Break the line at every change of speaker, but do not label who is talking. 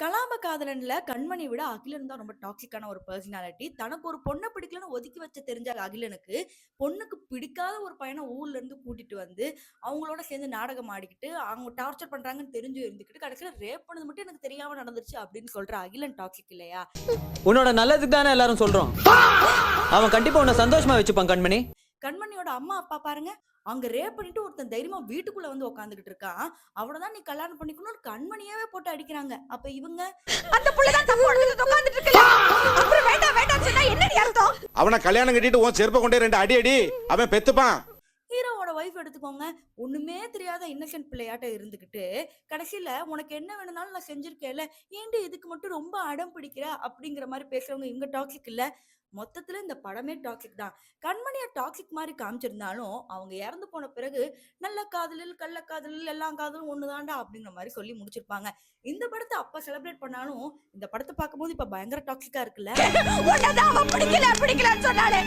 கலாப காதலன்ல கண்மணி விட அகிலன் தான் ரொம்ப டாக்ஸிக்கான ஒரு பர்சனாலிட்டி. தனக்கு ஒரு பொண்ண பிடிக்கலன்னு ஒதுக்கி வச்ச தெரிஞ்ச அகிலனுக்கு, பொண்ணுக்கு பிடிக்காத ஒரு பையன ஊர்ல இருந்து கூட்டிட்டு வந்து, அவங்களோட சேர்ந்து நாடகம் ஆடிக்கிட்டு, அவங்க டார்ச்சர் பண்றாங்கன்னு தெரிஞ்சு இருந்துக்கிட்டு, கடைசியில ரேப் பண்ணது மட்டும் எனக்கு தெரியாம நடந்துருச்சு அப்படின்னு சொல்ற அகிலன் டாக்ஸிக் இல்லையா?
உன்னோட நல்லதுக்கு தானே எல்லாரும் சொல்றோம். அவன் கண்டிப்பா உன்னை சந்தோஷமா வச்சுப்பான் கண்மணி.
கண்மணியோட அம்மா அப்பா பாருங்க, அங்க ரேப் பண்ணிட்டு ஒருத்தன் தைரியமா வீட்டுக்குள்ள வந்து உட்காந்துக்கிட்டு இருக்கான். அவனதான் நீ கல்யாணம் பண்ணிக்கணும்னு கண்மணியாவே போட்டு அடிக்கிறாங்க. அப்ப இவங்க
அந்த புள்ள தான் தப்பு பண்ணிட்டு உட்கார்ந்துட்டு இருக்கல. அப்புறம் வேண்டாம் வேண்டாம் சொன்னா என்னடி அர்த்தம்?
அவனை கல்யாணம் கட்டிட்டு உன் செருப்ப கொண்டே 2 அடி அடி அவன் பெத்துப்பான்.
ஹீரோவோட வைஃப் எடுத்துக்கோங்க. ஒண்ணுமே தெரியாத இன்னசென்ட் பிள்ளையாட்ட இருந்துகிட்டு, கடைசியில உனக்கு என்ன வேணும்னாலும் நான் செஞ்சிருக்கேன்ல, ஏன்டி இதுக்கு மட்டும் ரொம்ப அடம் பிடிக்கிற அப்படிங்கிற மாதிரி பேசுறவங்க இவங்க டாக்ஸிக் இல்ல. மொத்தத்துல இந்த படமே டாக்ஸிக் தான். கண்மணிய டாக்ஸிக் மாதிரி காமிச்சிருந்தாலும், அவங்க இறந்து போன பிறகு நல்ல காதலில், கள்ள காதலில் எல்லா காதலும் ஒண்ணுதான்டா அப்படிங்கிற மாதிரி சொல்லி முடிச்சிருப்பாங்க. இந்த படத்தை அப்ப செலிப்ரேட் பண்ணாலும், இந்த படத்தை பார்க்கும்போது இப்ப பயங்கர டாக்ஸிக்கா இருக்குல்ல.
உன்னதான் அவன் பிடிக்கல பிடிக்கலன்னு சொன்னாலே